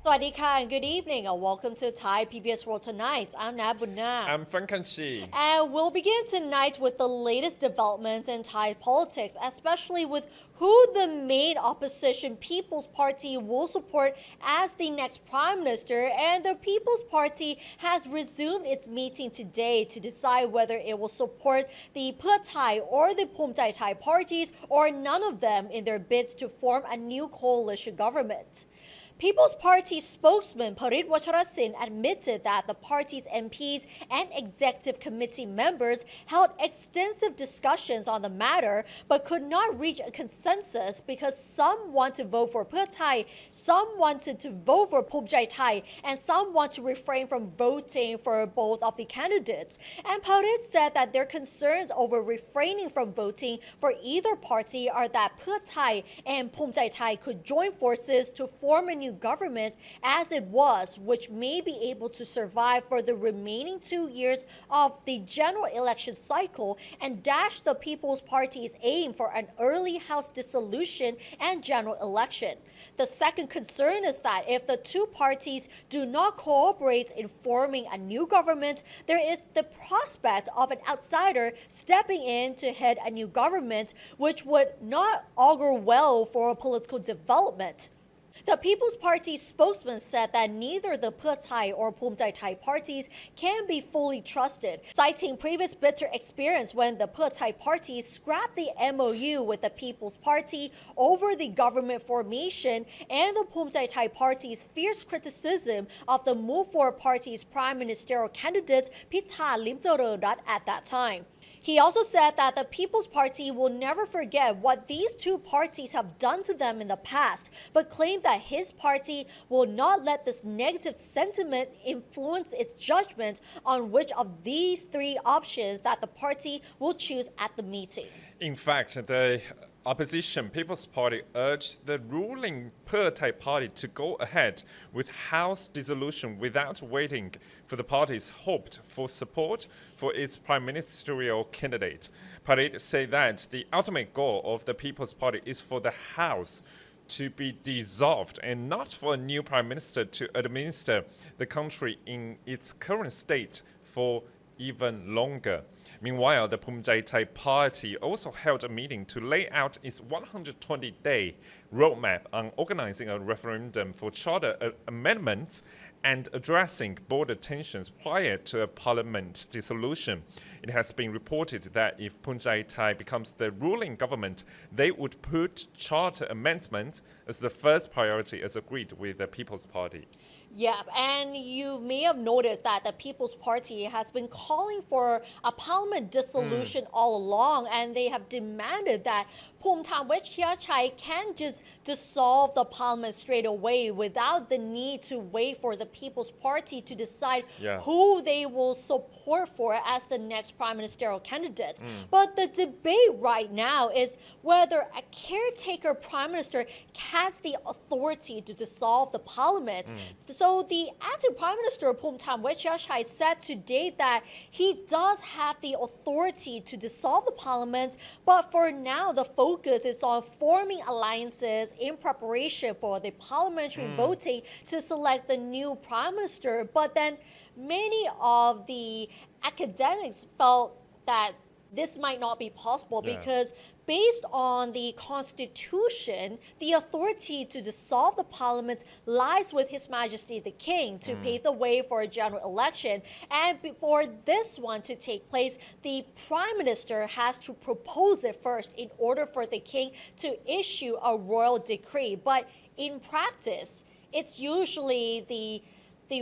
Swadika and good evening and welcome to Thai PBS World Tonight. I'm Nabuna. I'm Frankenshi. And we'll begin tonight with the latest developments in Thai politics, especially with who the main opposition People's Party will support as the next Prime Minister. And the People's Party has resumed its meeting today to decide whether it will support the Pheu Thai or the Phumjai Thai parties or none of them in their bids to form a new coalition government. People's Party spokesman Parit Wacharasin admitted that the party's MPs and executive committee members held extensive discussions on the matter but could not reach a consensus because some want to vote for Pheu Thai, some wanted to vote for Phumjai Thai, and some want to refrain from voting for both of the candidates. And Parit said that their concerns over refraining from voting for either party are that Pheu Thai and Phumjai Thai could join forces to form a new government as it was, which may be able to survive for the remaining 2 years of the general election cycle and dash the People's Party's aim for an early House dissolution and general election. The second concern is that if the two parties do not cooperate in forming a new government, there is the prospect of an outsider stepping in to head a new government, which would not augur well for political development. The People's Party spokesman said that neither the Pheu Thai or Phumjai Thai parties can be fully trusted, citing previous bitter experience when the Pheu Thai party scrapped the MOU with the People's Party over the government formation and the Phumjai Thai party's fierce criticism of the Move Forward party's prime ministerial candidate Pitha Limjaroenrat at that time. He also said that the People's Party will never forget what these two parties have done to them in the past, but claimed that his party will not let this negative sentiment influence its judgment on which of these three options that the party will choose at the meeting. In fact, the opposition People's Party urged the ruling Pheu Thai party to go ahead with House dissolution without waiting for the party's hoped for support for its prime ministerial candidate. Parit said that the ultimate goal of the People's Party is for the House to be dissolved and not for a new prime minister to administer the country in its current state for even longer. Meanwhile, the Phumjai Thai party also held a meeting to lay out its 120-day roadmap on organizing a referendum for charter amendments and addressing border tensions prior to a parliament dissolution. It has been reported that if Phumjai Thai becomes the ruling government, they would put charter amendments as the first priority as agreed with the People's Party. Yeah, and you may have noticed that the People's Party has been calling for a parliament dissolution all along, and they have demanded that Phumtham can just dissolve the parliament straight away without the need to wait for the People's Party to decide who they will support for as the next prime ministerial candidate. But the debate right now is whether a caretaker prime minister has the authority to dissolve the parliament. So the acting Prime Minister Phumtham Wechayachai said today that he does have the authority to dissolve the parliament, but for now the focus is on forming alliances in preparation for the parliamentary voting to select the new Prime Minister. But then many of the academics felt that this might not be possible because based on the constitution, the authority to dissolve the parliament lies with His Majesty the King to pave the way for a general election. And before this one to take place, the Prime Minister has to propose it first in order for the King to issue a royal decree. But in practice, it's usually the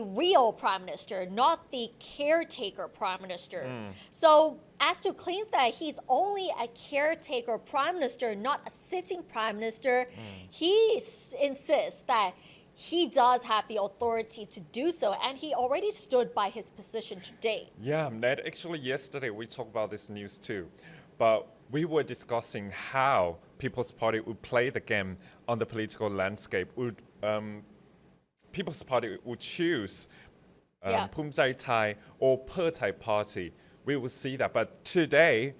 real prime minister, not the caretaker prime minister. So as to claims that he's only a caretaker prime minister, not a sitting prime minister, he insists that he does have the authority to do so, and he already stood by his position today. Yeah, Ned, actually yesterday we talked about this news too, but we were discussing how People's Party would play the game on the political landscape. People's Party would choose Phumjai Thai or Pheu Thai party. We will see that. But today,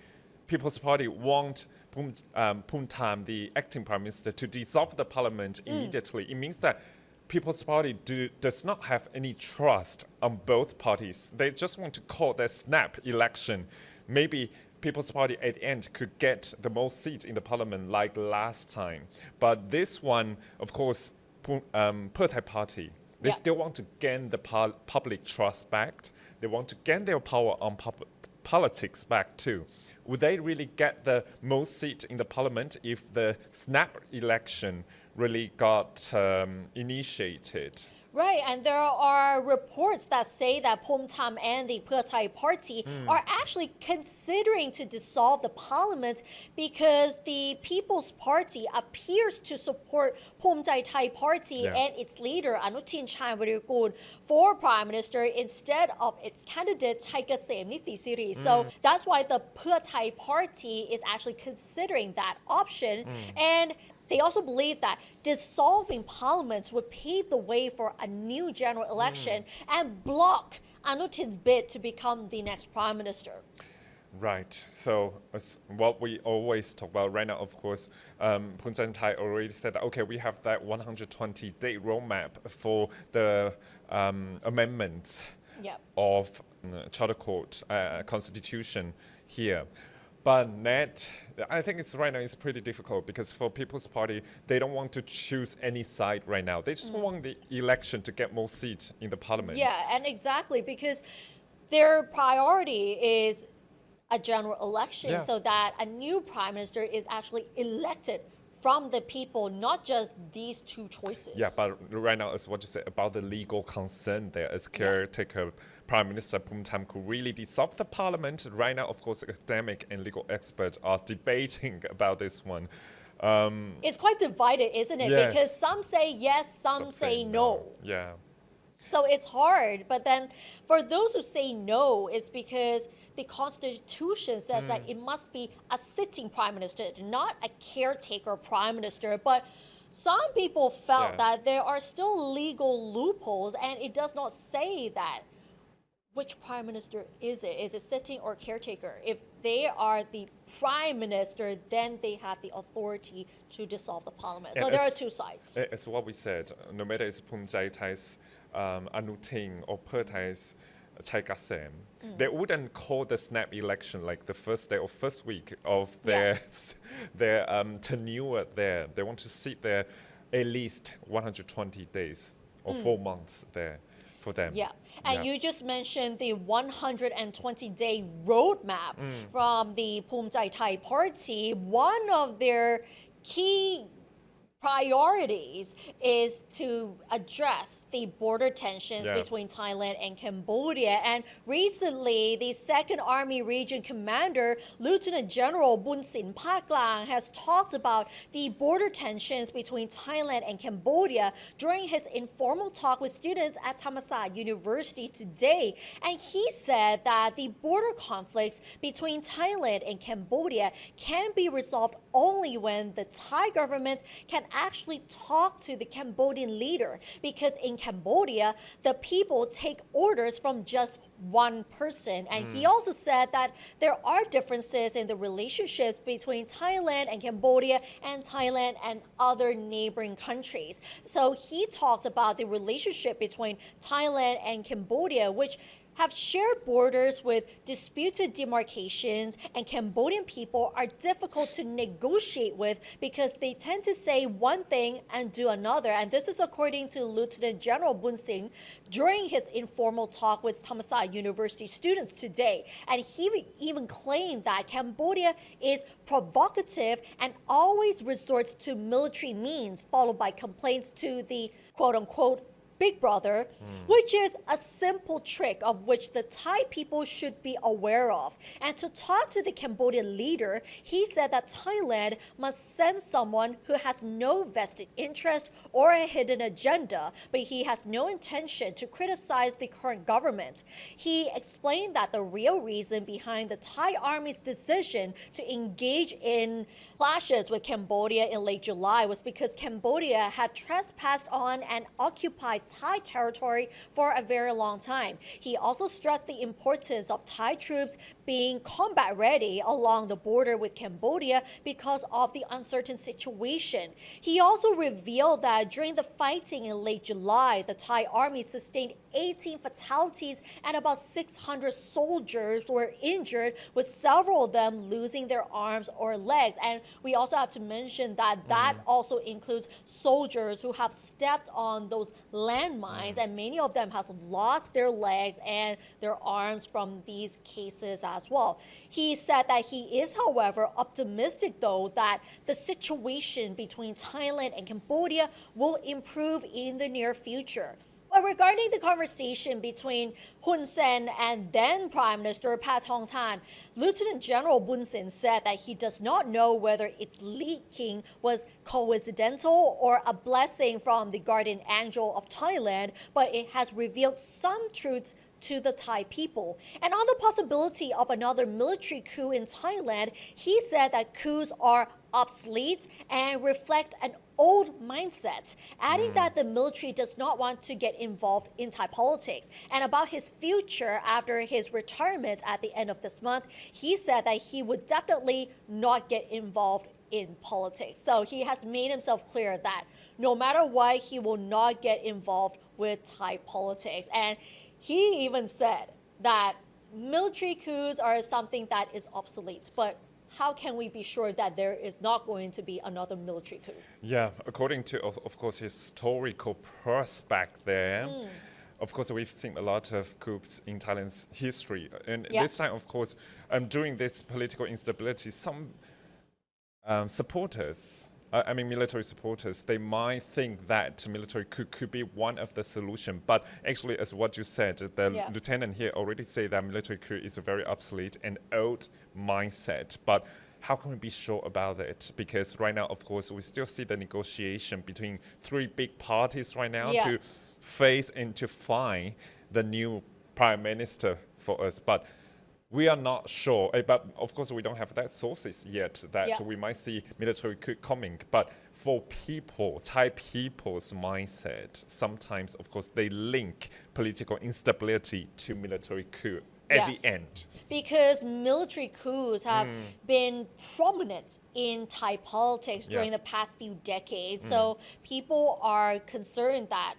People's Party want Phumtham, the acting prime minister, to dissolve the parliament immediately. It means that People's Party does not have any trust on both parties. They just want to call their snap election. Maybe People's Party at the end could get the most seats in the parliament like last time. But this one, of course, Thai Party, they still want to gain the public trust back. They want to gain their power on politics back too. Would they really get the most seat in the parliament if the snap election really got initiated? Right, and there are reports that say that Phomtam and the Thai Party are actually considering to dissolve the parliament because the People's Party appears to support Thai Party and its leader Anutin Charnvirakul for Prime Minister instead of its candidate Thai Ghasem Nithisiri. So that's why the Thai Party is actually considering that option. And they also believe that dissolving parliament would pave the way for a new general election and block Anutin's bid to become the next prime minister. Right. So what we always talk about right now, of course, Phumtham Thai already said that, okay, we have that 120-day roadmap for the amendments of Charter Court Constitution here. But I think right now it's pretty difficult because for People's Party, they don't want to choose any side right now. They just want the election to get more seats in the parliament. Yeah, and exactly, because their priority is a general election so that a new prime minister is actually elected from the people, not just these two choices. Yeah, but right now, as what you said about the legal concern there, as caretaker Prime Minister Phumtham could really dissolve the parliament. Right now, of course, academic and legal experts are debating about this one. It's quite divided, isn't it? Yes. Because some say yes, some say no. Yeah. So it's hard. But then for those who say no, it's because the Constitution says that it must be a sitting prime minister, not a caretaker prime minister. But some people felt that there are still legal loopholes, and it does not say that which prime minister is it? Is it sitting or caretaker? If they are the prime minister, then they have the authority to dissolve the parliament. So there are two sides. It's what we said. No matter it's Phumtham Thai's Anutin or Thai's Thai Ghasem, they wouldn't call the snap election like the first day or first week of their tenure there. They want to sit there at least 120 days or 4 months there for them. Yeah, and you just mentioned the 120-day roadmap from the Phumtham Thai Party. One of their key priorities is to address the border tensions between Thailand and Cambodia. And recently, the 2nd Army Region Commander, Lieutenant General Bunsin Patklang, has talked about the border tensions between Thailand and Cambodia during his informal talk with students at Thammasat University today. And he said that the border conflicts between Thailand and Cambodia can be resolved only when the Thai government can actually talk to the Cambodian leader, because in Cambodia, the people take orders from just one person. And he also said that there are differences in the relationships between Thailand and Cambodia and Thailand and other neighboring countries. So he talked about the relationship between Thailand and Cambodia, which have shared borders with disputed demarcations, and Cambodian people are difficult to negotiate with because they tend to say one thing and do another. And this is according to Lieutenant General Bun Singh during his informal talk with Thammasat University students today. And he even claimed that Cambodia is provocative and always resorts to military means, followed by complaints to the quote-unquote Big Brother, which is a simple trick of which the Thai people should be aware of. And to talk to the Cambodian leader, he said that Thailand must send someone who has no vested interest or a hidden agenda, but he has no intention to criticize the current government. He explained that the real reason behind the Thai army's decision to engage in clashes with Cambodia in late July was because Cambodia had trespassed on and occupied Thai territory for a very long time. He also stressed the importance of Thai troops being combat ready along the border with Cambodia because of the uncertain situation. He also revealed that during the fighting in late July, the Thai army sustained 18 fatalities and about 600 soldiers were injured, with several of them losing their arms or legs. And we also have to mention that that also includes soldiers who have stepped on those landmines, and many of them have lost their legs and their arms from these cases as well. He said that he is, however, optimistic though that the situation between Thailand and Cambodia will improve in the near future. But regarding the conversation between Hun Sen and then Prime Minister Pat Tong Tan, Lieutenant General Bun Sin said that he does not know whether its leaking was coincidental or a blessing from the guardian angel of Thailand, but it has revealed some truths to the Thai people. And on the possibility of another military coup in Thailand, he said that coups are obsolete and reflect an old mindset, adding that the military does not want to get involved in Thai politics. And about his future after his retirement at the end of this month, he said that he would definitely not get involved in politics. So he has made himself clear that no matter what, he will not get involved with Thai politics. And he even said that military coups are something that is obsolete, but how can we be sure that there is not going to be another military coup? Yeah, according to, of course, historical prospect there, of course, we've seen a lot of coups in Thailand's history. And this time, of course, during this political instability, some supporters, military supporters, they might think that military coup could be one of the solution. But actually, as what you said, the lieutenant here already said that military coup is a very obsolete and old mindset. But how can we be sure about it? Because right now, of course, we still see the negotiation between three big parties right now to face and to find the new prime minister for us. But we are not sure, but of course we don't have that sources yet that we might see military coup coming. But for people, Thai people's mindset, sometimes, of course, they link political instability to military coup at the end. Because military coups have been prominent in Thai politics during the past few decades. So people are concerned that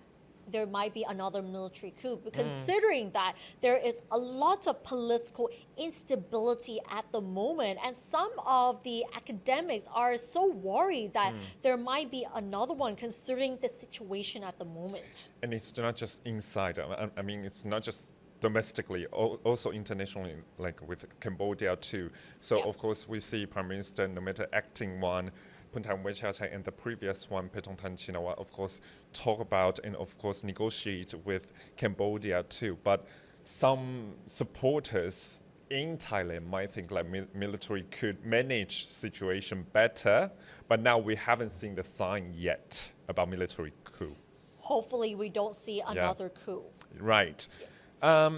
there might be another military coup, but considering that there is a lot of political instability at the moment, and some of the academics are so worried that there might be another one considering the situation at the moment. And it's not just inside, it's not just domestically, also internationally, like with Cambodia too. So of course we see Prime Minister, no matter acting one, Puntham Wechachai, and the previous one, Petongtan Chinawa, of course, talk about and of course negotiate with Cambodia too. But some supporters in Thailand might think like military could manage situation better, but now we haven't seen the sign yet about military coup. Hopefully we don't see another coup. Right.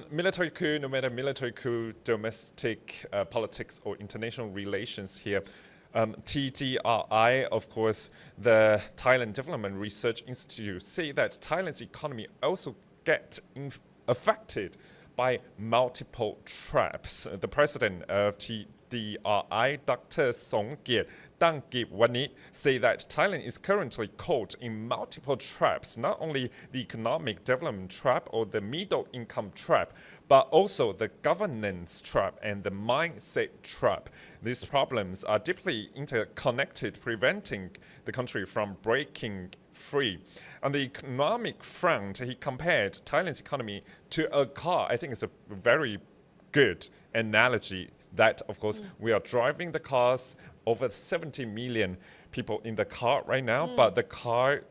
Military coup, no matter military coup, domestic politics or international relations here, TDRI, of course, the Thailand Development Research Institute, say that Thailand's economy also gets affected by multiple traps. The president of TDRI, Dr. Songkiat Tangkipwanit, say that Thailand is currently caught in multiple traps, not only the economic development trap or the middle income trap, but also the governance trap and the mindset trap. These problems are deeply interconnected, preventing the country from breaking free. On the economic front, he compared Thailand's economy to a car. I think it's a very good analogy that, of course, we are driving the cars, over 70 million people in the car right now, but the car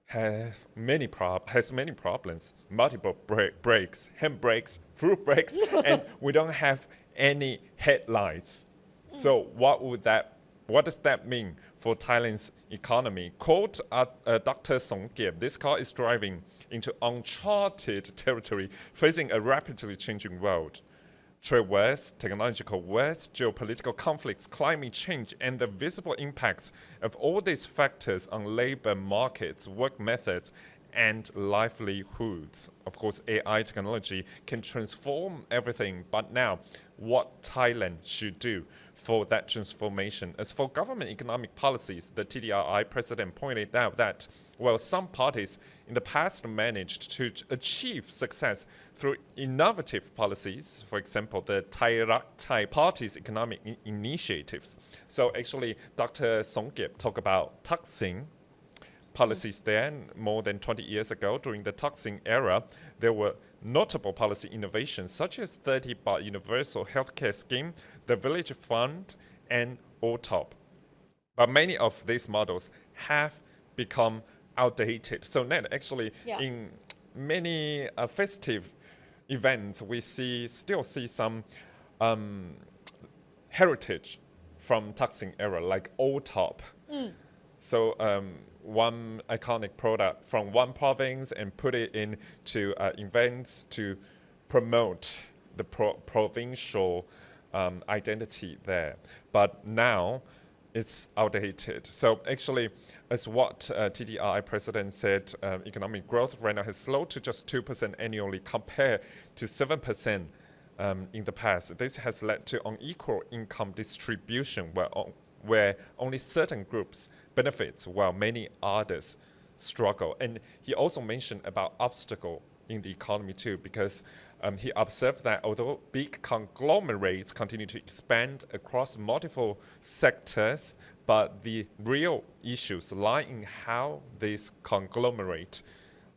has many problems, multiple brakes, handbrakes, foot brakes, and we don't have any headlights. So what does that mean for Thailand's economy? Quote Dr. Songkiat, this car is driving into uncharted territory, facing a rapidly changing world. Trade wars, technological wars, geopolitical conflicts, climate change, and the visible impacts of all these factors on labor markets, work methods, and livelihoods. Of course, AI technology can transform everything, but now what Thailand should do for that transformation. As for government economic policies, the TDRI president pointed out that, well, some parties in the past managed to achieve success through innovative policies, for example, the Thai Party's economic initiatives. So actually, Dr. Songkip talked about Thaksin policies then more than 20 years ago. During the Thaksin era, there were notable policy innovations such as 30 baht universal healthcare scheme, the village fund, and OTOP. But many of these models have become outdated. So now actually in many festive events, we still see some heritage from Thaksin era, like OTOP. So one iconic product from one province and put it into events to promote the provincial identity there. But now it's outdated. So actually, as what TDRI president said, economic growth right now has slowed to just 2% annually compared to 7% in the past. This has led to unequal income distribution where only certain groups benefits while many others struggle. And he also mentioned about obstacle in the economy too, because he observed that although big conglomerates continue to expand across multiple sectors, but the real issues lie in how these conglomerates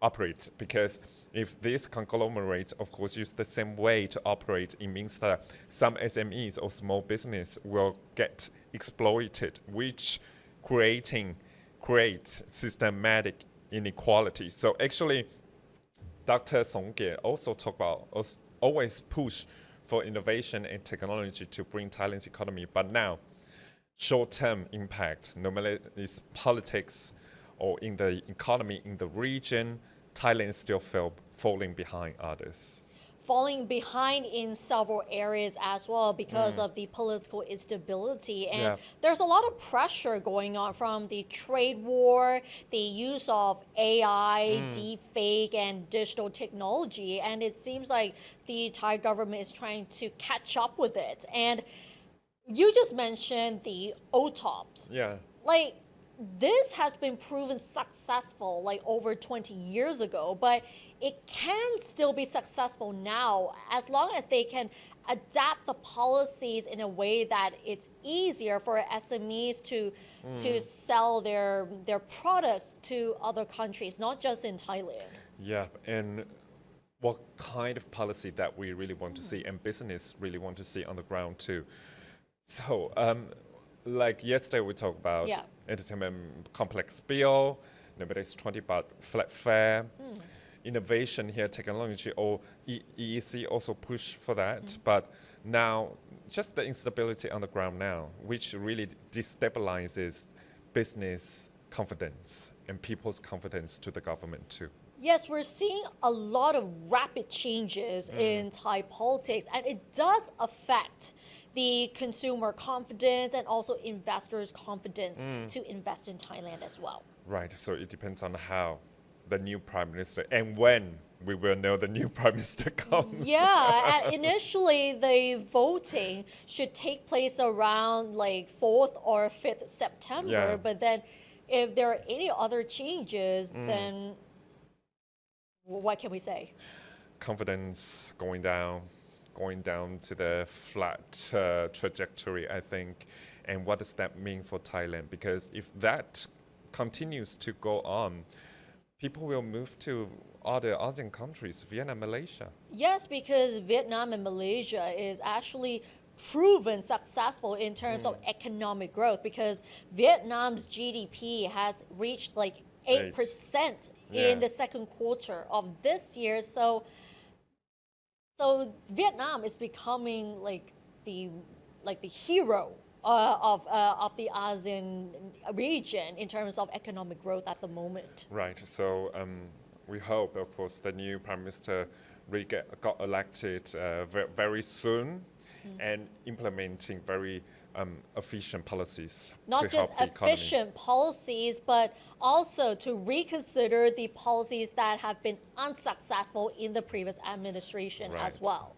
operate. Because if these conglomerates, of course, use the same way to operate, it means that some SMEs or small business will get exploited, which creates systematic inequality. So actually, Dr. Songkip also talked about always push for innovation and technology to bring Thailand's economy, but now short-term impact, no matter it's politics or in the economy in the region, Thailand is still falling behind others. Falling behind in several areas as well because of the political instability. And there's a lot of pressure going on from the trade war, the use of AI, deepfake, and digital technology. And it seems like the Thai government is trying to catch up with it. And you just mentioned the OTOPs. Yeah. Like, this has been proven successful like over 20 years ago, but it can still be successful now as long as they can adapt the policies in a way that it's easier for SMEs to sell their products to other countries, not just in Thailand. Yeah, and what kind of policy that we really want to see and business really want to see on the ground too. So, like yesterday we talked about entertainment complex bill, nobody's 20 baht flat fare, innovation here, technology, or EEC also push for that. But now, just the instability on the ground now, which really destabilizes business confidence and people's confidence to the government too. Yes, we're seeing a lot of rapid changes in Thai politics, and it does affect the consumer confidence and also investors' confidence to invest in Thailand as well. Right, so it depends on how the new prime minister and when we will know the new prime minister comes. Yeah, and initially the voting should take place around like 4th or 5th September, but then if there are any other changes, then what can we say? Confidence going down to the flat trajectory, I think. And what does that mean for Thailand? Because if that continues to go on, people will move to other ASEAN countries, Vietnam, Malaysia. Yes, because Vietnam and Malaysia is actually proven successful in terms of economic growth, because Vietnam's GDP has reached like 8% in the second quarter of this year. So Vietnam is becoming like the hero of the ASEAN region in terms of economic growth at the moment. Right. So we hope, of course, the new prime minister really got elected very soon and implementing very efficient policies not to just help the economy. efficient policies, but also to reconsider the policies that have been unsuccessful in the previous administration as Right. well.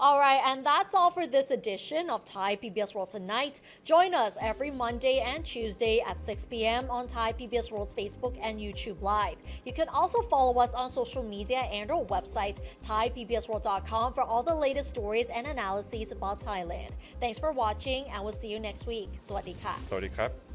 All right, and that's all for this edition of Thai PBS World Tonight. Join us every Monday and Tuesday at 6 p.m. on Thai PBS World's Facebook and YouTube Live. You can also follow us on social media and our website, thaipbsworld.com, for all the latest stories and analyses about Thailand. Thanks for watching, and we'll see you next week. สวัสดีค่ะ สวัสดีครับ